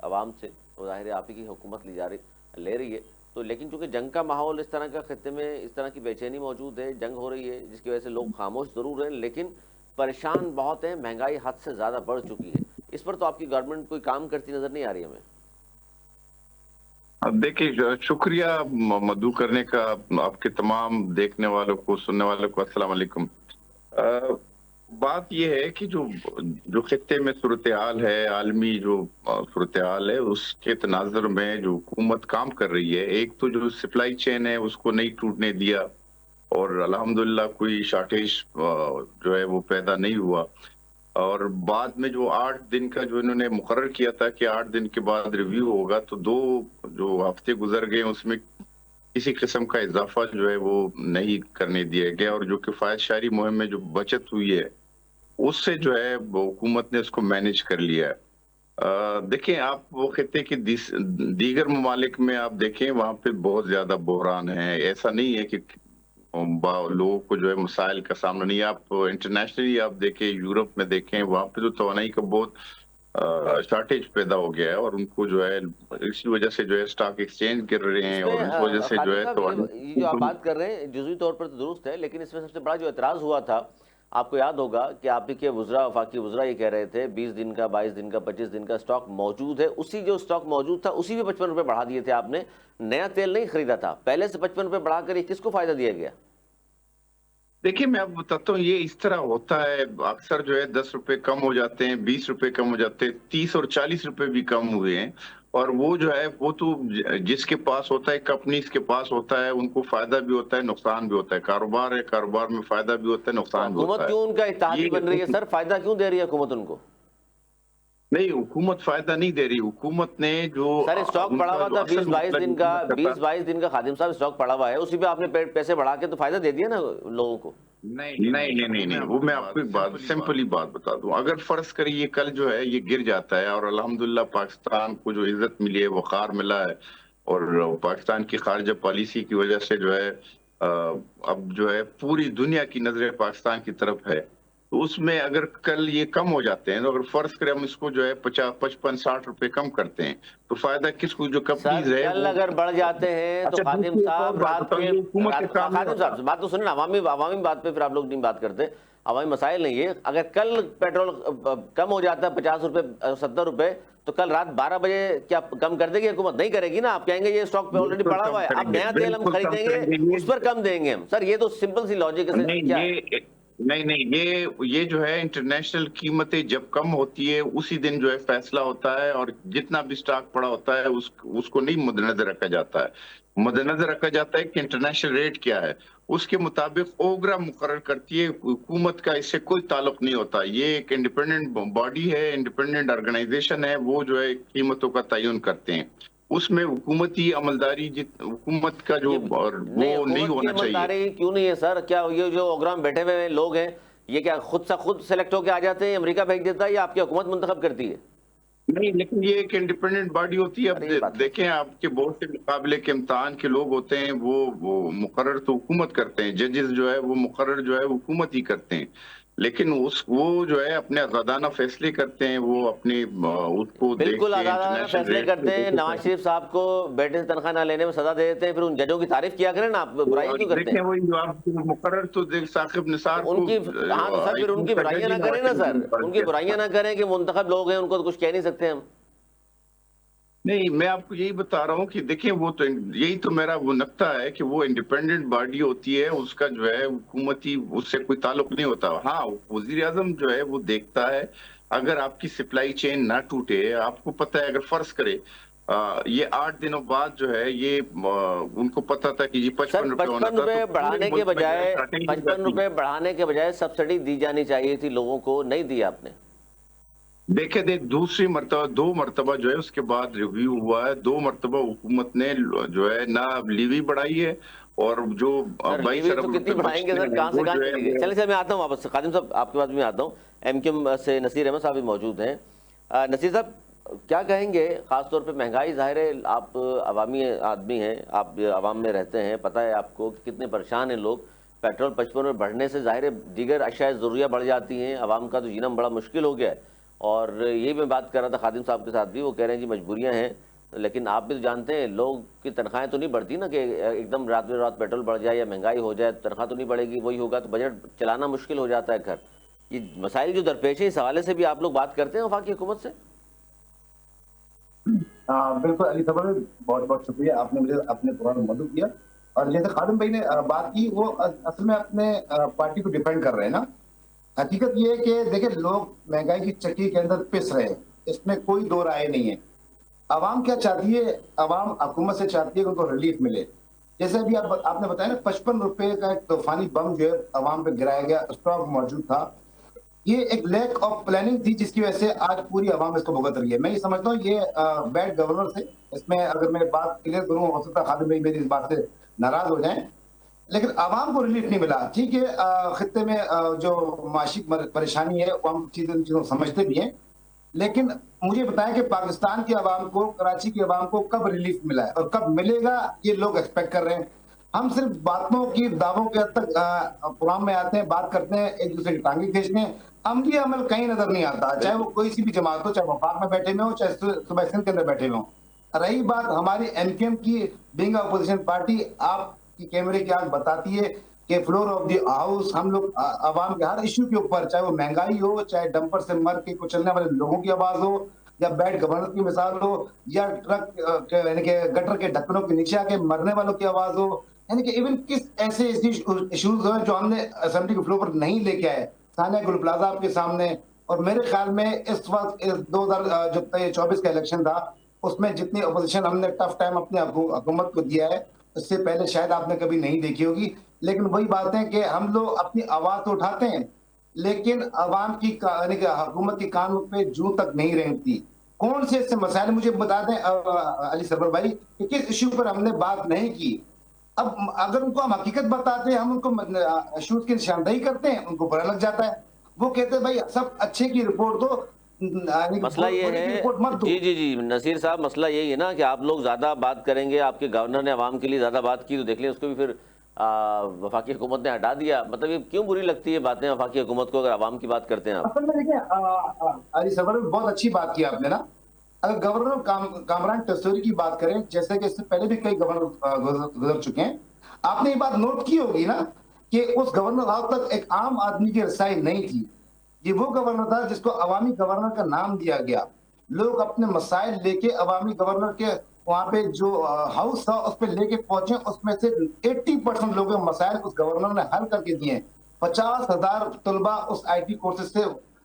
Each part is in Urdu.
عوام سے، تو ظاہر ہے آپ ہی کی حکومت لے رہی ہے، تو لیکن چونکہ جنگ کا ماحول اس طرح کا خطے میں اس طرح کی بے چینی موجود ہے، جنگ ہو رہی ہے جس کی وجہ سے لوگ خاموش ضرور ہیں لیکن پریشان بہت ہیں، مہنگائی حد سے زیادہ بڑھ چکی ہے، اس پر تو آپ کی گورنمنٹ کوئی کام کرتی نظر نہیں آ رہی ہمیں۔ اب دیکھیے، شکریہ مدعو کرنے کا آپ کے تمام دیکھنے والوں کو، سننے والوں کو السلام علیکم۔ بات یہ ہے کہ جو خطے میں صورتحال ہے، عالمی جو صورتحال ہے، اس کے تناظر میں جو حکومت کام کر رہی ہے، ایک تو جو سپلائی چین ہے اس کو نہیں ٹوٹنے دیا، اور الحمدللہ کوئی شارٹیج جو ہے وہ پیدا نہیں ہوا، اور بعد میں جو 8 دن کا جو انہوں نے مقرر کیا تھا کہ 8 دن کے بعد ریویو ہوگا، تو 2 جو ہفتے گزر گئے اس میں کسی قسم کا اضافہ جو ہے وہ نہیں کرنے دیا گیا، اور جو کفایت شاری مہم میں جو بچت ہوئی ہے اس سے جو ہے وہ حکومت نے اس کو مینج کر لیا ہے۔ دیکھیں آپ وہ خطے کی دیگر ممالک میں آپ دیکھیں، وہاں پہ بہت زیادہ بحران ہے، ایسا نہیں ہے کہ لوگوں کو جو ہے مسائل کا سامنا نہیں ہے۔ آپ انٹرنیشنلی آپ دیکھیں، یورپ میں دیکھیں، وہاں پہ تو توانائی کا بہت شارٹیج پیدا ہو گیا ہے، اور ان کو جو ہے اسی وجہ سے جو ہے اسٹاک ایکسچینج گر رہے ہیں، اس میں اور اس وجہ سے جو خادم ہے صاحب یہ جو آپ توانائی۔ بات کر رہے ہیں جزوی طور پر تو درست ہے، لیکن اس میں سب سے بڑا جو اعتراض ہوا تھا، آپ کو یاد ہوگا کہ آپ ہی کے وزراء، وفاقی وزراء یہ کہہ رہے تھے 20 دن کا، 22 دن کا، 25 دن کا سٹاک موجود ہے، اسی جو سٹاک موجود تھا اسی بھی 55 روپے بڑھا دیے تھے آپ نے، نیا تیل نہیں خریدا تھا، پہلے سے 55 روپے بڑھا کر یہ کس کو فائدہ دیا گیا؟ دیکھیے میں آپ بتاتا ہوں، یہ اس طرح ہوتا ہے اکثر، جو ہے 10 روپے کم ہو جاتے ہیں، 20 روپے کم ہو جاتے ہیں، 30 اور 40 روپے بھی کم ہوئے ہیں، اور وہ جو ہے وہ تو جس کے پاس ہوتا ہے، کمپنیز کے پاس ہوتا ہے، ان کو فائدہ بھی ہوتا ہے، نقصان بھی ہوتا ہے، کاروبار ہے، کاروبار میں فائدہ بھی ہوتا ہے، تو نقصان بھی حکومت ہوتا ہے۔ کیوں ان کا اتحادی بن رہی ہے یہ سر؟ فائدہ کیوں دے رہی ہے حکومت ان کو؟ نہیں، حکومت فائدہ نہیں دے رہی، حکومت نے جو سر اسٹاک ان پڑا کا ہوا جو تھا اصل مسئلہ جو بیس بائیس دن کا خادم صاحب اسٹاک پڑا ہوا ہے، اسی پہ آپ نے پیسے بڑھا کے تو فائدہ دے دیا نا لوگوں کو۔ نہیں نہیں نہیں نہیں، وہ میں آپ کو ایک بات سمپلی بات بتا دوں، اگر فرض کریے کل جو ہے یہ گر جاتا ہے، اور الحمدللہ پاکستان کو جو عزت ملی ہے، وقار ملا ہے، اور پاکستان کی خارجہ پالیسی کی وجہ سے جو ہے اب جو ہے پوری دنیا کی نظریں پاکستان کی طرف ہے، تو اس میں اگر کل یہ کم ہو جاتے ہیں، تو اگر فرض کریں ہم اس کو جو ہے 50 55 60 روپے کم کرتے ہیں، تو فائدہ کس کو؟ جو سر کمپنیز ہے کل وہ۔ اگر بڑھ جاتے ہیں تو اچھا، خادم دوسری ایک اور صاحب بات بتاؤ، یہ حکومت کے سامنے خادم ہوتا۔ صاحب بات تو سنیں نا، عوامی بات پہ پھر آپ لوگ نہیں بات کرتے، عوامی مسائل نہیں ہے۔ اگر کل پیٹرول کم ہو جاتا ہے 50 روپے 70 روپے، تو کل رات 12 بجے کیا کم کر دے گی حکومت؟ نہیں کرے گی نا، آپ کہیں گے یہ اسٹاک پہ آلریڈی بالکل پڑا کم ہوا ہے، اب کریں گے، نیا تیل ہم بالکل کم خریدیں گے کریں گے اس پر کم دیں گے ہم۔ سر یہ تو سمپل سی لاجک ہے، نہیں کیا؟ نہیں، یہ جو ہے انٹرنیشنل قیمتیں جب کم ہوتی ہے اسی دن جو ہے فیصلہ ہوتا ہے، اور جتنا بھی سٹاک پڑا ہوتا ہے اس کو نہیں مد نظر رکھا جاتا ہے، مد نظر رکھا جاتا ہے کہ انٹرنیشنل ریٹ کیا ہے، اس کے مطابق اوگرا مقرر کرتی ہے حکومت کا، اس سے کوئی تعلق نہیں ہوتا، یہ ایک انڈیپینڈنٹ باڈی ہے، انڈیپینڈنٹ آرگنائزیشن ہے، وہ جو ہے قیمتوں کا تعین کرتے ہیں، اس میں حکومتی عملداری حکومت کا جو یہ اور نہیں، وہ نہیں حکومت کی ہونا چاہیے۔ عملداری کیوں نہیں ہے سر؟ کیا یہ جو اوگرام بیٹھے ہوئے لوگ ہیں، یہ کیا خود سلیکٹ ہو کے آ جاتے ہیں، امریکہ بھیج دیتا ہے یا آپ کی حکومت منتخب کرتی ہے؟ نہیں، لیکن یہ ایک انڈیپینڈنٹ باڈی ہوتی ہے۔ اب ارے یہ بات دیکھیں، آپ کے بہت سے مقابلے کے امتحان کے لوگ ہوتے ہیں، وہ مقرر تو حکومت کرتے ہیں، ججز جو ہے وہ مقرر جو ہے حکومت ہی کرتے ہیں، لیکن وہ جو ہے اپنے آزادانہ فیصلے کرتے ہیں، وہ اپنے اس کو دیکھ بالکل کے آزادانہ انٹرنیشنل فیصلے ریٹ کو کرتے دیکھ ہیں۔ کے نواز شریف صاحب کو بیٹے سے تنخواہ نہ لینے میں سزا دے دیتے ہیں، پھر ان ججوں کی تعریف کیا کریں نا، آپ برائیاں کیوں کرتے ہیں؟ دیکھیں، وہی جو آپ مقرر تو ثاقب نثار تو ان کو کی، ہاں تو سر ہائی پھر ان کی کورٹ کا برائیاں جج نہ ہی کریں نواز نا شریف نے سر، مقرر ان کی کیا برائیاں تھا۔ نہ کریں کہ منتخب لوگ ہیں، ان کو تو کچھ کہہ نہیں سکتے ہم۔ نہیں، میں آپ کو یہی بتا رہا ہوں کہ دیکھیں، وہ تو یہی تو میرا وہ نقطہ ہے کہ وہ انڈیپینڈنٹ باڈی ہوتی ہے، اس کا جو ہے حکومتی اس سے کوئی تعلق نہیں ہوتا۔ ہاں، وزیر اعظم جو ہے وہ دیکھتا ہے، اگر آپ کی سپلائی چین نہ ٹوٹے، آپ کو پتہ ہے، اگر فرض کرے یہ 8 دنوں بعد جو ہے یہ ان کو پتا تھا کہ یہ سر 55 روپے ہونا 55 تھا، تو روپے پورے بڑھانے کے ملک میں جو ہے بجائے شارٹیج ہو 55 جاتی ہے۔ روپے بڑھانے کے بجائے سبسڈی دی جانی چاہیے تھی لوگوں کو، نہیں دی آپ نے۔ دیکھیں، دوسری مرتبہ 2 مرتبہ جو ہے اس کے بعد ریویو ہوا ہے، 2 مرتبہ حکومت نے جو ہے نہ لیوی بڑھائی ہے، اور جو سر 22 لیوی تو ارب کتنی روپے بڑھائیں گے بچتے سر، ہیں کہاں سے وہ کہاں جو ہے چلی گئی؟ چلیں سر میں آتا ہوں واپس، خادم صاحب آپ کے پاس میں آتا ہوں، ایم کیو ایم سے نصیر احمد صاحب بھی موجود ہیں۔ نصیر صاحب کیا کہیں گے؟ خاص طور پہ مہنگائی، ظاہر ہے آپ عوامی آدمی ہیں، آپ عوام میں رہتے ہیں، پتہ ہے آپ کو کہ کتنے پریشان ہیں لوگ، پیٹرول 55 میں بڑھنے سے ظاہر ہے دیگر اشیاء ضروریہ بڑھ جاتی ہیں، عوام کا تو جینا بڑا مشکل ہو گیا ہے، اور یہ میں بات کر رہا تھا خادم صاحب کے ساتھ بھی، وہ کہہ رہے ہیں جی مجبوریاں ہیں، لیکن آپ بھی تو جانتے ہیں لوگ کی تنخواہیں تو نہیں بڑھتی نا، کہ ایک دم رات میں رات پیٹرول بڑھ جائے یا مہنگائی ہو جائے تو تنخواہ تو نہیں بڑھے گی، وہی ہوگا تو بجٹ چلانا مشکل ہو جاتا ہے گھر. یہ مسائل جو درپیش ہے اس حوالے سے بھی آپ لوگ بات کرتے ہیں وفاقی حکومت سے؟ بالکل علی صبر، بہت بہت شکریہ، آپ نے مجھے اپنے پروگرام میں مدعو کیا. اور جیسے خادم بھائی نے بات کی، وہ اصل میں اپنے پارٹی کو ڈیفینڈ کر رہے ہیں نا. حقیقت یہ ہے کہ دیکھیں، لوگ مہنگائی کی چکی کے اندر پس رہے ہیں، اس میں کوئی دو رائے نہیں ہے. عوام کیا چاہتی ہے؟ عوام حکومت سے چاہتی ہے کہ ان کو ریلیف ملے. جیسے ابھی آپ نے بتایا نا، 55 روپے کا ایک طوفانی بم جو ہے عوام پہ گرایا گیا، اسٹاک موجود تھا. یہ ایک لیک آف پلاننگ تھی جس کی وجہ سے آج پوری عوام اس کو بھگت رہی ہے. میں یہ سمجھتا ہوں یہ بیڈ گورنر سے، اس میں اگر میں بات کلیئر کروں، ہو سکتا ہے خادم بھائی میری اس بات سے ناراض ہو جائیں، لیکن عوام کو ریلیف نہیں ملا. ٹھیک ہے، خطے میں جو معاشی پریشانی ہے وہ ہم چیزوں سمجھتے بھی ہیں، لیکن مجھے بتائیں کہ پاکستان کی عوام کو، کراچی کی عوام کو کب ریلیف ملا ہے اور کب ملے گا، یہ لوگ ایکسپیکٹ کر رہے ہیں. ہم صرف باتوں کی، دعووں کے حد تک پروگرام میں آتے ہیں، بات کرتے ہیں، ایک دوسرے کی ٹانگیں کھینچتے ہیں، عملی عمل کہیں نظر نہیں آتا، چاہے وہ بالکل. کوئی سی بھی جماعت ہو، چاہے وفاق میں بیٹھے ہوئے ہوں، چاہے صوبہ سندھ کے اندر بیٹھے ہوئے ہوں. رہی بات ہماری ایم کیو ایم کی، بینگ اپوزیشن پارٹی، آپ کی کیمرے کی آنکھ بتاتی ہے کہ فلور آف دی ہاؤس ہم لوگ عوام کے ہر ایشو کے اوپر، چاہے وہ مہنگائی ہو، چاہے ڈمپر سے مر کے کچلنے والے لوگوں کی آواز ہو، یا بیڈ گورنر کی مثال ہو، یا ٹرک یعنی کہ گٹر کے ڈھکنوں کے نیچے آ کے مرنے والوں کی آواز ہو، یعنی کہ ایون کس ایسے ایشوز ہیں جو ہم نے اسمبلی کے فلور پر نہیں لے کے آئے. ثانیہ گل پلازا آپ کے سامنے. اور میرے خیال میں اس وقت 2024 کا الیکشن تھا، اس میں جتنی اپوزیشن ہم نے ٹف ٹائم اپنے حکومت کو دیا ہے، اس سے پہلے شاید آپ نے کبھی نہیں دیکھی ہوگی. لیکن وہی بات ہے کہ ہم لوگ اپنی آواز تو اٹھاتے ہیں، لیکن عوام کی یعنی کہ حکومت کی کانوں پہ جوں تک نہیں رینگتی. کون سے ایسے مسائل مجھے بتا دیں علی سرور بھائی کہ کس ایشو پر ہم نے بات نہیں کی. اب اگر ان کو ہم حقیقت بتاتے ہیں، ہم ان کو ایشوز کی نشاندہی کرتے ہیں، ان کو برا لگ جاتا ہے. وہ کہتے ہیں بھائی سب اچھے کی رپورٹ دو، یعنی کہ مسئلہ یہ برے کی ہے، رپورٹ مت دو. جی جی جی نصیر صاحب، مسئلہ یہی ہے نا کہ آپ لوگ زیادہ بات کریں گے، آپ کے گورنر نے عوام کے لیے زیادہ بات کی تو دیکھ لیں اس کو بھی پھر وفاقی حکومت نے ہٹا دیا. مطلب یہ کیوں بری لگتی ہے باتیں وفاقی حکومت کو اگر عوام کی بات کرتے ہیں آپ؟ اصل میں دیکھیں علی سرور، بہت اچھی بات کی آپ نے نا. اگر گورنر کامران ٹیسوری کی بات کریں، جیسے کہ اس سے پہلے بھی کئی گورنر گزر چکے ہیں، آپ نے یہ بات نوٹ کی ہوگی نا کہ اس گورنر ہاؤس تک ایک عام آدمی کی رسائی نہیں تھی. یہ وہ گورنر تھا جس کو عوامی گورنر کا نام دیا گیا. لوگ اپنے مسائل لے کے عوامی گورنر کے وہاں پہ جو ہاؤس تھا اس پہ لے کے پہنچے، اس میں سے 80% لوگوں کے مسائل اس گورنر نے حل کر کے دیے. 50,000 طلبہ اس آئی ٹی کورسز سے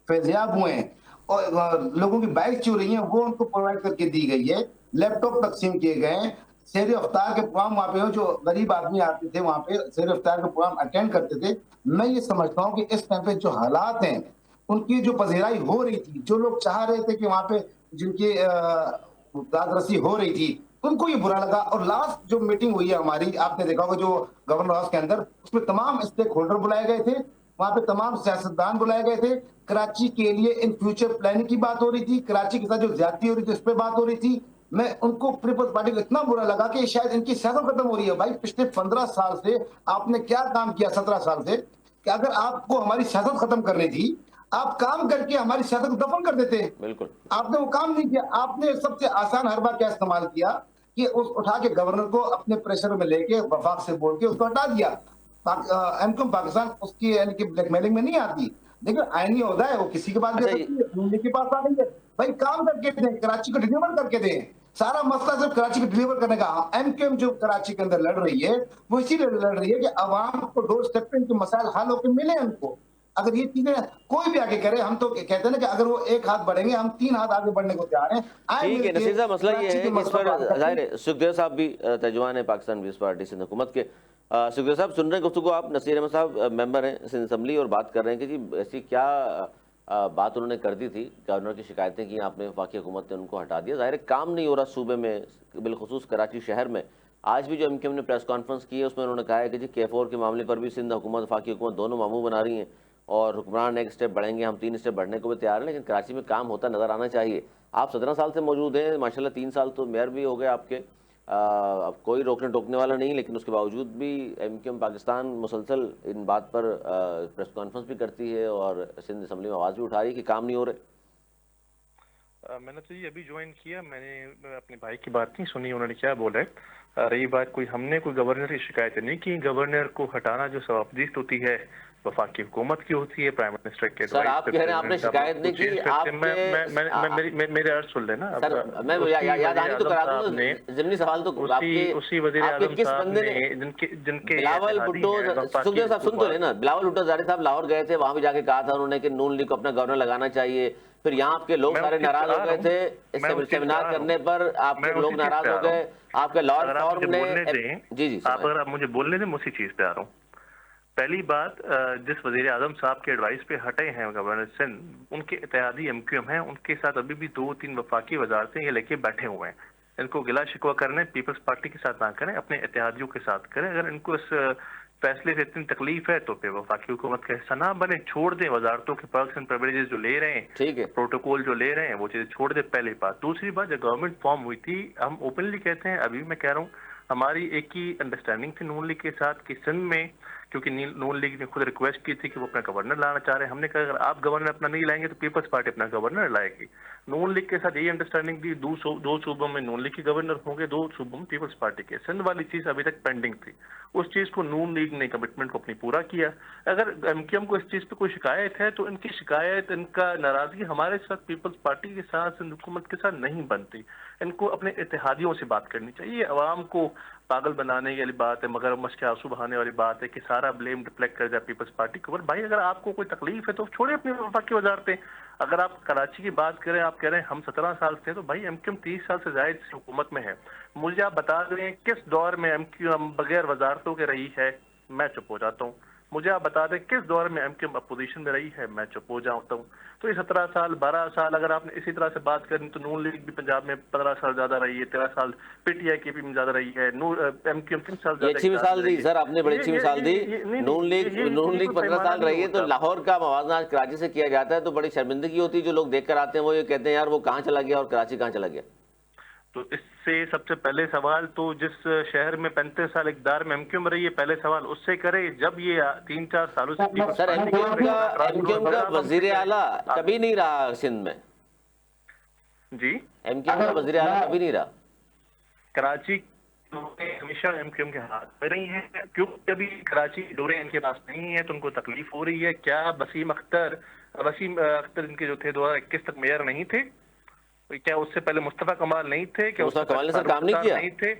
فیضیاب ہوئے ہیں، اور لوگوں کی بائک جو رہی ہیں وہ ان کو پرووائڈ کر کے دی گئی ہے. لیپ ٹاپ تقسیم کیے گئے ہیں. سیر افطار کے پروگرام وہاں پہ ہو، جو غریب آدمی آتے تھے وہاں پہ سیر افطار کے پروگرام اٹینڈ کرتے تھے. میں یہ سمجھتا ہوں کہ اس ٹائم پہ جو حالات ہیں، ان کی جو پذیرائی ہو رہی تھی، جو لوگ چاہ رہے تھے کہ وہاں پہ جن کی داد رسی ہو رہی تھی، ان کو یہ برا لگا. اور لاسٹ جو میٹنگ ہوئی ہے ہماری، آپ نے دیکھا ہوگا جو گورنر ہاؤس کے اندر، اس میں تمام اسٹیک ہولڈر بلائے گئے تھے، وہاں پہ تمام سیاستدان بلائے گئے تھے. کراچی کے لیے ان فیوچر پلاننگ کی بات ہو رہی تھی، کراچی کے ساتھ جو زیادتی ہو رہی تھی اس پہ بات ہو رہی تھی. میں ان کو پیپلز پارٹی کو اتنا برا لگا کہ شاید ان کی سیاست ختم ہو رہی ہے. بھائی پچھلے 15 سال سے آپ نے کیا کام کیا، 17 سال سے، کہ اگر آپ کو ہماری سیاست ختم کرنی تھی، آپ کام کر کے ہماری سیاست کو دفن کر دیتے. بالکل. آپ نے وہ کام نہیں کیا. آپ نے سب سے آسان حربہ کیا استعمال کیا کہ اس اٹھا کے گورنر کو اپنے پریشر میں لے کے وفاق سے بول کے اس کو ہٹا دیا. ایم کیو پاکستان اس کی یعنی کہ بلیک میلنگ میں نہیں آتی، لیکن آئینی عہدہ ہے، وہ کسی کے پاس دے اچھا سکتی ہے، مجھے کے پاس آ رہی ہے. بھائی کام کر کے دیں، کراچی کو ڈلیور کر کے دیں. سارا مسئلہ صرف کراچی کو ڈلیور کرنے کا. ایم کیو ایم جو کراچی کے اندر لڑ رہی ہے، وہ اسی لیے لڑ رہی ہے کہ عوام کو ڈور اسٹیپ پہ ان کے مسائل حل ہو کے ملے ان کو. اگر یہ چیزیں کوئی بھی آگے کرے، ہم تو کہتے ہیں نا کہ اگر وہ ایک ہاتھ بڑھیں گے، ہم 3 ہاتھ آگے بڑھنے کو تیار ہیں. آئے ٹھیک مل ہے کے نصیر صاحب، مسئلہ یہ کراچی کے ہے کہ اس مسئلہ پر کو حل کرتے ظاہر ہیں. ہے سکھدیو صاحب بھی ترجمان ہے پاکستان پیپلز پارٹی سندھ حکومت کے. سکھدیو صاحب سن رہے ہیں گفتگو آپ؟ نصیر احمد صاحب ممبر ہیں سندھ اسمبلی، اور بات کر رہے ہیں کہ جی ایسی کیا بات انہوں نے کر دی تھی، گورنر کی شکایتیں کی آپ نے، وفاقی حکومت نے ان کو ہٹا دیا. ظاہر ہے کام نہیں ہو رہا صوبے میں، بالخصوص کراچی شہر میں. آج بھی جو ایم کیو ایم نے پریس کانفرنس کی ہے اس میں انہوں نے کہا ہے کہ جی K4 کے معاملے پر بھی سندھ حکومت وفاقی حکومت دونوں ماموں بنا رہی ہیں، اور حکمران ایک اسٹیپ بڑھیں گے، ہم 3 اسٹیپ بڑھنے کو بھی تیار ہیں، لیکن کراچی میں کام ہوتا نظر آنا چاہیے. آپ 17 سال سے موجود ہیں ماشاءاللہ، 3 سال تو میئر بھی ہو گئے آپ کے. اب کوئی روکنے ٹوکنے والا نہیں، لیکن اس کے باوجود بھی ایم کیو ایم پاکستان مسلسل ان بات پر پریس کانفرنس بھی کرتی ہے اور سندھ اسمبلی میں آواز بھی اٹھا رہی ہے کہ کام نہیں ہو رہے. میں نے تو یہ ابھی جوائن کیا، میں نے اپنے بھائی کی بات نہیں سنی، انہوں نے کیا بولا ہے۔ رہی بات کوئی ہم نے کوئی گورنر کی شکایت نہیں کی، گورنر کو ہٹانا جو ثوابدیست ہوتی ہے وفاقی حکومت کی ہوتی ہے، پرائم منسٹر کے سر آپ کہہ رہے ہیں آپ نے شکایت نہیں کی، آپ میرے عرض سن لینا۔ سر میں یاد دہانی تو کرا دوں گا، ضمنی سوال تو آپ کے اسی وزیر اعظم کس صاحب بندے نے جن کے بلاول بھٹو، سکھدیو صاحب سن تو لینا، بلاول بھٹو زاری صاحب لاہور گئے تھے، وہاں بھی جا کے کہا تھا انہوں نے کہ نون لیگ کو اپنا گورنر لگانا چاہیے، پھر یہاں آپ کے لوگ سارے ناراض ہو گئے تھے، سیمینار کرنے پر آپ کے لوگ ناراض ہو گئے، آپ کے لاء فارم نے جی آپ اگر آپ مجھے بولنے دیں، میں اسی چیز پہ آ رہا ہوں۔ پہلی بات، جس وزیر اعظم صاحب کے ایڈوائس پہ ہٹے ہیں گورنر سندھ، ان کے اتحادی ایم کیو ایم ہیں، ان کے ساتھ ابھی بھی 2-3 وفاقی وزارتیں یہ لے کے بیٹھے ہوئے ہیں۔ ان کو گلا شکوہ کرنے پیپلز پارٹی کے ساتھ نہ کریں، اپنے اتحادیوں کے ساتھ کریں۔ اگر ان کو اس فیصلے سے اتنی تکلیف ہے تو پھر وفاقی حکومت کا حصہ نہ بنے، چھوڑ دیں وزارتوں کے پرکس اینڈ پریویلیجز جو لے رہے ہیں، ٹھیک ہے، پروٹوکول جو لے رہے ہیں، وہ چیزیں چھوڑ دیں، پہلی بات۔ دوسری بات، جب گورنمنٹ فارم ہوئی تھی، ہم اوپنلی کہتے ہیں، ابھی میں کہہ رہا ہوں، ہماری ایک ہی انڈرسٹینڈنگ تھی نون لیگ کے ساتھ کہ سندھ میں، کیونکہ نون لیگ نے خود ریکویسٹ کی تھی کہ وہ اپنا گورنر لانا چاہ رہے ہیں، ہم نے کہا اگر آپ گورنر اپنا نہیں لائیں گے تو پیپلز پارٹی اپنا گورنر لائے گی۔ نون لیگ کے ساتھ یہی انڈرسٹینڈنگ تھی، دو صوبوں میں نون لیگ کے گورنر ہوں گے، 2 صوبوں میں پیپلز پارٹی کے۔ سندھ والی چیز ابھی تک پینڈنگ تھی، اس چیز کو نون لیگ نے کمٹمنٹ کو اپنی پورا کیا۔ اگر ایم کیو ایم کو اس چیز پہ کوئی شکایت ہے تو ان کی شکایت، ان کا ناراضگی ہمارے ساتھ، پیپلز پارٹی کے ساتھ، سندھ حکومت کے ساتھ نہیں بنتی۔ ان کو اپنے اتحادیوں سے بات کرنی چاہیے۔ عوام کو پاگل بنانے والی بات ہے، مگر مشق آنسو بہانے والی بات ہے کہ سارا بلیم ڈپلیکٹ کر جائے پیپلز پارٹی کے اوپر۔ بھائی اگر آپ کو کوئی تکلیف ہے تو چھوڑیں اپنی وفاقی وزارتیں۔ اگر آپ کراچی کی بات کریں، آپ کہہ رہے ہیں ہم 17 سال سے، تو بھائی ایم کیو ایم 30 سال سے زائد حکومت میں ہے۔ مجھے آپ بتا دیں کس دور میں ایم کیو ایم بغیر وزارتوں کے رہی ہے، میں چپ ہو جاتا ہوں۔ مجھے آپ بتا دیں کس دور میں ایم کیو ایم اپوزیشن میں رہی ہے، میں چپ ہو جاتا ہوں۔ تو یہ 17 سال 12 سال اگر آپ نے اسی طرح سے بات کریں تو نون لیگ بھی پنجاب میں 15 سال زیادہ رہی ہے، 13 سال پی ٹی آئی کے پی میں زیادہ رہی ہے، ایم کیو ایم 3 سال یہ زیادہ اچھی مثال دی سر آپ نے، بڑی اچھی مثال دی۔ نون لیگ 15 سال رہی ہے تو لاہور کا موازنہ آج کراچی سے کیا جاتا ہے تو بڑی شرمندگی ہوتی ہے، جو لوگ دیکھ کر آتے ہیں وہ یہ کہتے ہیں یار وہ کہاں چلا گیا اور کراچی کہاں چلا گیا۔ تو اس سے سب سے پہلے سوال تو جس شہر میں 35 سال اقتدار میں ایم کیو ایم رہی ہے، پہلے سوال اس سے کرے۔ جب یہ 3-4 سالوں سے سر ایم کیو ایم کا وزیر اعلیٰ کبھی نہیں رہا سندھ میں، جی ایم کیو ایم کا وزیر اعلیٰ کبھی نہیں رہا۔ کراچی ہمیشہ ایم کیو ایم کے ہاتھ میں رہی ہیں، کیونکہ ابھی کراچی ڈورے ان کے پاس نہیں ہے تو ان کو تکلیف ہو رہی ہے۔ کیا وسیم اختر ان کے جو تھے 2021 تک میئر نہیں تھے؟ کیا اس سے پہلے مصطفیٰ کمال نہیں تھے؟ کیا مصطفیٰ کمال نے سر کام نہیں کیا؟ نہیں تھے؟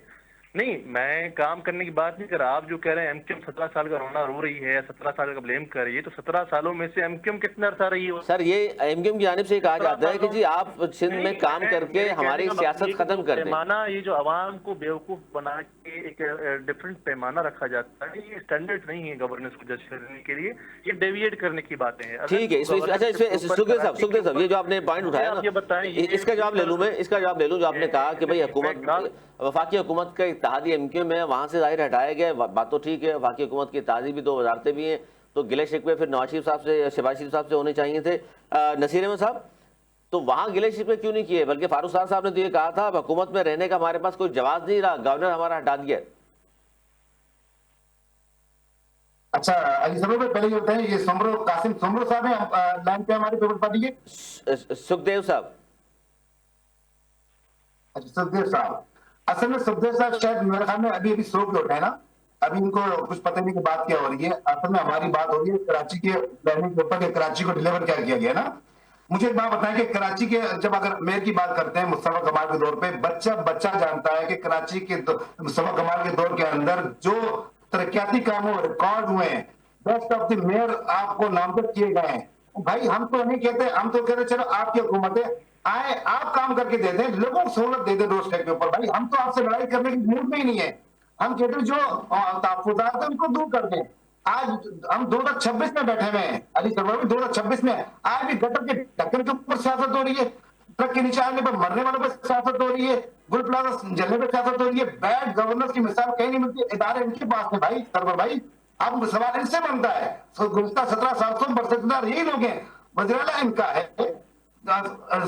نہیں، میں کام کرنے کی بات نہیں کر رہا۔ آپ جو کہہ رہے ہیں ایم کیو ایم 17 سال کا رونا رو رہی ہے، 17 سال کا بلیم کر رہی ہے، تو 17 سالوں میں سے ایم کیو ایم کتنا عرصہ رہی ہے؟ سر یہ ایم کیو ایم کی جانب سے کہا جاتا ہے کہ جی آپ سندھ میں کام کر کے ہماری سیاست ختم کر دیں۔ پیمانہ، یہ جو عوام کو بیوقوف بنا کے ایک ڈفرینٹ پیمانہ رکھا جاتا ہے، یہ اسٹینڈرڈ نہیں ہے گورننس کو جج کرنے کے لیے، یہ ڈیویٹ کرنے کی باتیں ہیں۔ ٹھیک ہے، اچھا سکھدیو صاحب یہ جو آپ نے پوائنٹ اٹھایا نا، اس کا جواب لے لوں میں، اس کا جواب لے لوں جو آپ نے کہا کہ بھئی حکومت، وفاقی حکومت کا اتحادی ایم کیو ایم ہے، وہاں سے ظاہر ہٹایا گیا، بات تو ٹھیک ہے، وفاقی حکومت کی اتحادی بھی 2 وزارتیں بھی ہیں، تو گلے شکوے پھر نواز شریف صاحب سے، شہباز شریف صاحب سے ہونے چاہیے تھے۔ نصیر احمد صاحب تو وہاں گلے شکوے کیوں نہیں کیے؟ بلکہ فاروق صاحب نے تو یہ کہا تھا حکومت میں رہنے کا ہمارے پاس کوئی جواز نہیں رہا، گورنر ہمارا ہٹا دیا۔ اچھا علی صاحب پہلے یہ بتائیں، یہ سمرو قاسم سمرو صاحب ہیں لائن پہ ہماری پیپلز پارٹی کے؟ سکھدیو صاحب۔ اچھا سکھدیو صاحب، اصل میں سکھدیو صاحب شاید میرے خیال میں ابھی سو کے اٹھے نا، ابھی ان کو کچھ پتہ نہیں کہ بات کیا ہو رہی ہے۔ اصل میں ہماری بات ہو رہی ہے کراچی کے پلاننگ کے اوپر کہ کراچی کو ڈیلیور کیا کیا گیا نا۔ مجھے ایک بات بتائیں کہ کراچی کے جب اگر میئر کی بات کرتے ہیں مصطفیٰ کمال کے دور پہ، بچہ جانتا ہے کہ کراچی کے مصطفیٰ کمال کے دور کے اندر جو ترقیاتی کاموں ریکارڈ ہوئے ہیں، بیسٹ آف دی میئر آپ کو نامزد کیے گئے ہیں۔ بھائی ہم تو نہیں کہتے، ہم تو کہتے چلو آپ کی حکومت ہے، آئے آپ کام کر کے دے دیں، لوگوں کو سہولت دے دیں ڈور اسٹیپ کے اوپر۔ بھائی ہم تو آپ سے لڑائی کرنے کی موڈ میں ہی نہیں ہے، ہم کہتے ہیں جو تحفظات ہیں ان کو دور کر دیں۔ آج ہم 2026 میں بیٹھے ہوئے ہیں علی سرور، 2026 میں آج بھی گٹر کے ڈھکن کے اوپر سیاست ہو رہی ہے، ٹرک کے نیچے آنے پر مرنے والوں پہ سیاست ہو رہی ہے، گل پلازا جلنے پہ سیاست ہو رہی ہے۔ بیڈ گورننس کی مثال کہیں نہیں ملتی، ادارے ان کے پاس ہیں بھائی سرور بھائی۔ اب سوال ان سے بنتا ہے، گزشتہ 17 سال سے برسدار یہی لوگ ہیں، وزیر اعلیٰ ان کا ہے،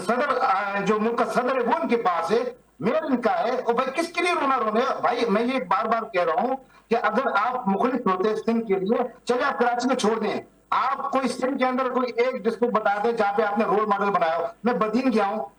صدر جو ملک کا صدر ہے وہ ان کے پاس ہے، میئر ان کا ہے، اور بھائی کس کے لیے رونا رونے؟ بھائی میں یہ بار بار کہہ رہا ہوں کہ اگر آپ مخلص ہوتے سندھ کے لیے، چلے آپ کراچی کو چھوڑ دیں، آپ کوئی سندھ کے اندر کوئی ایک ڈسٹرکٹ بتا دیں جہاں پہ آپ نے رول ماڈل بنایا ہو۔ میں بدین گیا ہوں،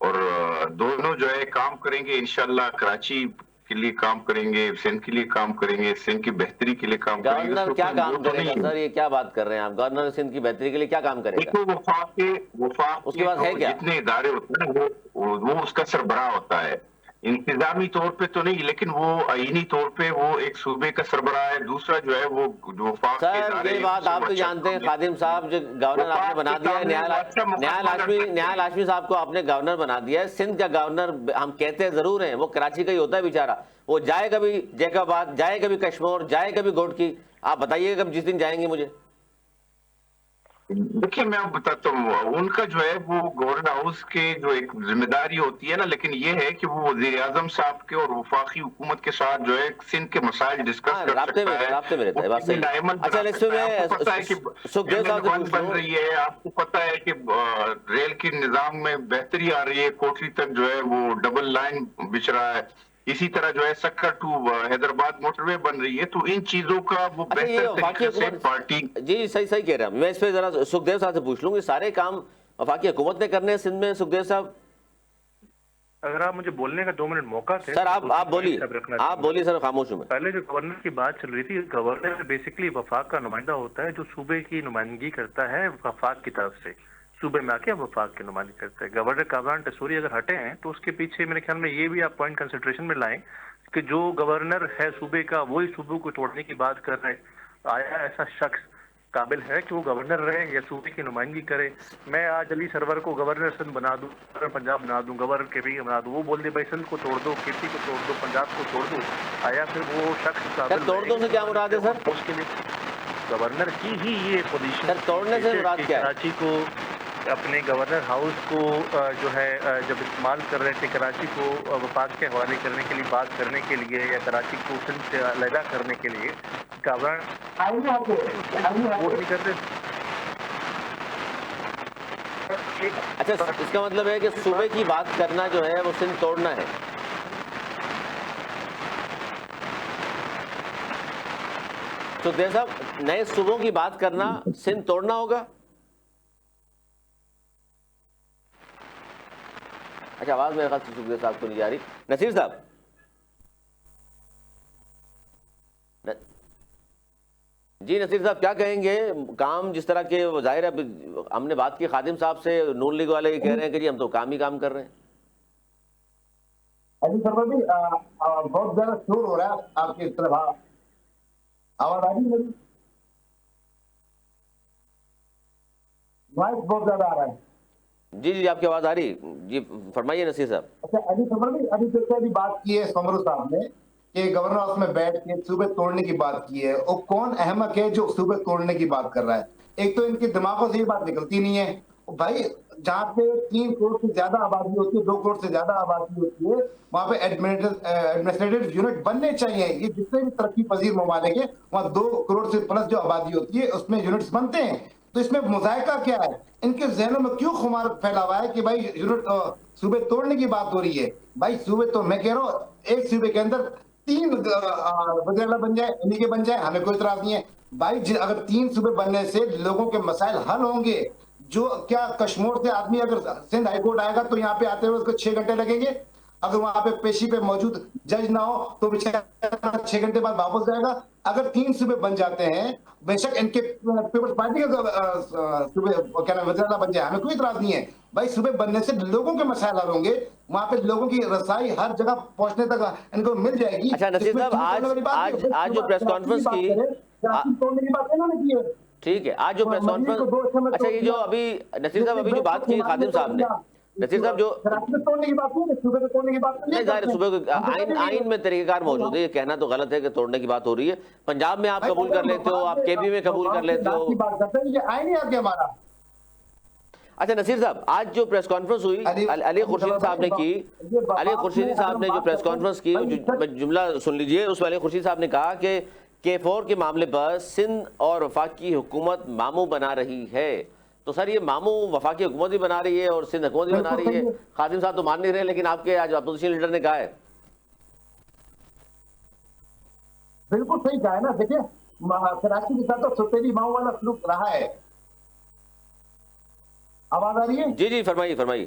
اور دونوں جو ہے کام کریں گے انشاءاللہ، کراچی کے لیے کام کریں گے، سندھ کے لیے کام کریں گے، سندھ کی بہتری کے لیے کام کریں گے. گورنر کیا کام کرے گا سر؟ یہ کیا بات کر رہے ہیں آپ؟ گورنر سندھ کی بہتری کے لیے کیا کام کرے گا؟ دیکھو وفاق اس کے کے بعد ہے جو کیا؟ جتنے ادارے ہوتے ہیں وہ اس کا سربراہ ہوتا ہے. انتظامی طور پہ تو نہیں، لیکن وہ آئینی طور پہ وہ ایک صوبے کا سربراہ ہے. دوسرا جو ہے وہ وفاق کے سر ادارے. یہ بات آپ بھی جانتے ہیں، خادم صاحب جو گورنر آپ نے بنا دیا ہے، نیال ہاشمی صاحب کو آپ نے گورنر بنا دیا ہے. سندھ کا گورنر ہم کہتے ضرور ہیں، وہ کراچی کا ہی ہوتا ہے بیچارہ. وہ جائے کبھی جیکب آباد، جائے کبھی کشمور، جائے کبھی گوٹکی. آپ بتائیے گا جس دن جائیں گے مجھے. دیکھیے میں آپ بتاتا ہوں، ان کا جو ہے وہ گورنر ہاؤس کے جو ایک ذمہ داری ہوتی ہے نا، لیکن یہ ہے کہ وہ وزیر اعظم صاحب کے اور وفاقی حکومت کے ساتھ جو ہے سندھ کے مسائل ڈسکس کر رابطے سکتا ہے. رابطے میں رہتا ہے، بات صحیح ہے. اچھا اس میں آپ کو پتہ ہے کہ سکھدیو صاحب سے پوچھ بن لوں. رہی ہے، آپ کو پتہ ہے کہ ریل کے نظام میں بہتری آ رہی ہے، کوٹھی تک جو ہے وہ ڈبل لائن بچھ رہا ہے. اسی طرح جو ہے سکر ٹو حیدرآباد موٹر وے بن رہی ہے. تو ان چیزوں کا وہ بہتر طریقے سے پارٹی. جی صحیح کہہ رہے ہیں. میں اس پہ ذرا سکھدیو صاحب سے پوچھ لوں، یہ سارے کام وفاقی حکومت نے کرنے ہیں سندھ میں. سکھدیو صاحب اگر آپ مجھے بولنے کا 2 منٹ موقع تھے سر، آپ بولیے سر، خاموش ہوں میں. پہلے جو گورنر کی بات چل رہی تھی، گورنر بیسکلی وفاق کا نمائندہ ہوتا ہے جو صوبے کی نمائندگی کرتا ہے وفاق کی طرف سے. صوبے میں آ کے وفاق کی نمائندگی کرتا ہے. گورنر کامران ٹیسوری اگر ہٹے ہیں تو اس کے پیچھے میرے خیال میں یہ بھی آپ پوائنٹ کنسیڈریشن میں لائیں کہ جو گورنر ہے صوبے کا وہی صوبوں کو توڑنے کی بات کر رہے ہیں. آیا ایسا شخص قابل ہے کہ وہ گورنر رہے یا صوبے کی نمائندگی کرے؟ میں آج علی سرور کو گورنر سندھ بنا دوں، گورنر پنجاب بنا دوں، گورنر کے پی بنا دوں، وہ بول دے بھائی سندھ کو توڑ دو، کے پی کو توڑ دو، پنجاب کو توڑ دو. آیا پھر وہ شخص قابل توڑ دو سے کیا مراد ہے سر؟ اس کے لیے گورنر کی ہی یہ پوزیشن. سر توڑنے سے مراد کیا ہے؟ کراچی کو اپنے گورنر ہاؤس کو جو ہے جب استعمال کر رہے تھے کراچی کو وفاق کے حوالے کرنے کے لیے، بات کرنے کے لیے، یا کراچی کو سندھ سے علیحدہ کرنے کے لیے گورنر وہ نہیں کرتے. اچھا اس کا مطلب ہے کہ صوبے کی بات کرنا جو ہے وہ سندھ توڑنا ہے. سکھدیو صاحب نئے صوبوں کی بات کرنا سندھ توڑنا ہوگا؟ اچھا آواز میرے خیال سے سکھدیو صاحب کو نہیں جا رہی. نصیر صاحب جی، نصیر صاحب کیا کہیں گے؟ کام جس طرح کے ظاہر ہے، ہم نے بات کی خادم صاحب سے، نون لیگ والے یہ کہہ رہے ہیں کہ جی ہم تو کام ہی کام کر رہے ہیں. علی سرور جی بہت زیادہ شور ہو رہا ہے آپ کی طرف. آواز آ رہی ہے میری؟ وائس بہت زیادہ آ رہا ہے. جی آپ کی آواز آ رہی؟ جی فرمائیے نصیر صاحب. اچھا علی سرور جی، ابھی جیسے بھی بات کی ہے سمرو صاحب نے کہ گورنر ہاؤس میں بیٹھ کے صوبے توڑنے کی بات کی ہے، اور کون احمق ہے جو صوبے توڑنے کی بات کر رہا ہے؟ ایک تو ان کے دماغوں سے یہ بات نکلتی نہیں ہے. بھائی جہاں پہ 3 کروڑ سے زیادہ آبادی ہوتی ہے، 2 کروڑ سے زیادہ آبادی ہوتی ہے، وہاں پہ ایڈمنسٹریٹو یونٹ بننے چاہیے. یہ جتنے بھی ترقی پذیر ممالک ہیں وہاں 2 کروڑ سے پلس جو آبادی ہوتی ہے اس میں یونٹس بنتے ہیں. تو اس میں مذائقہ کیا ہے؟ ان کے ذہنوں میں کیوں خمار پھیلا ہوا ہے کہ بھائی یونٹ صوبے توڑنے کی بات ہو رہی ہے؟ بھائی صوبے تو میں کہہ رہا ہوں ایک صوبے کے اندر 3 وزیر بن جائے، انہیں کے بن جائے، ہمیں کوئی اعتراض نہیں ہے. بھائی اگر 3 صوبے بننے سے لوگوں کے مسائل حل ہوں گے. جو کیا کشمیر سے آدمی اگر سندھ ہائی کورٹ آئے گا تو یہاں پہ آتے ہوئے اس کو 6 گھنٹے لگیں گے. اگر وہاں پہ پیشی پہ موجود جج نہ ہو تو بیچارہ 6 گھنٹے بعد واپس جائے گا. اگر 3 صوبے بن جاتے ہیں، بے شک ان کے پیپلز پارٹی کے صوبے کیا نام وزیر اعلیٰ بن جائے، ہمیں کوئی اعتراض نہیں ہے. بھائی صوبے بننے سے لوگوں کے مسائل حل ہوں گے، وہاں پہ لوگوں کی رسائی ہر جگہ پہنچنے تک ان کو مل جائے گی. اچھا نصیر صاحب آج جو پریس کانفرنس کی، ٹھیک ہے، آج جو پریس کانفرنس، اچھا یہ جو ابھی نصیر صاحب ابھی جو بات کی خادم صاحب نے، نصیر صاحب جو نہیں ظاہر صوبے کو آئین میں طریقہ کار موجود ہے، یہ کہنا تو غلط ہے کہ توڑنے کی بات ہو رہی ہے. پنجاب میں آپ قبول کر لیتے ہو، آپ کے پی میں قبول کر لیتے ہو. اچھا نصیر صاحب آج جو پریس کانفرنس ہوئی علی خورشیدی صاحب نے کی، علی خورشیدی صاحب نے جو پریس کانفرنس کی، جملہ سن لیجئے، اس میں علی خورشیدی صاحب نے کہا کہ K4 کے معاملے پر سندھ اور وفاقی حکومت ماموں بنا رہی ہے. تو سر یہ ماموں وفاقی حکومت بھی بنا رہی ہے اور سندھ حکومت بھی بنا رہی ہے. خادم صاحب تو مان نہیں رہے، لیکن آپ کے آج اپوزیشن لیڈر نے کہا ہے. بالکل صحیح کہا ہے نا. دیکھیں کراچی کے ساتھ تو سوتیلی ماؤں والا سلوک رہا ہے. آواز آ رہی ہے؟ جی فرمائیے.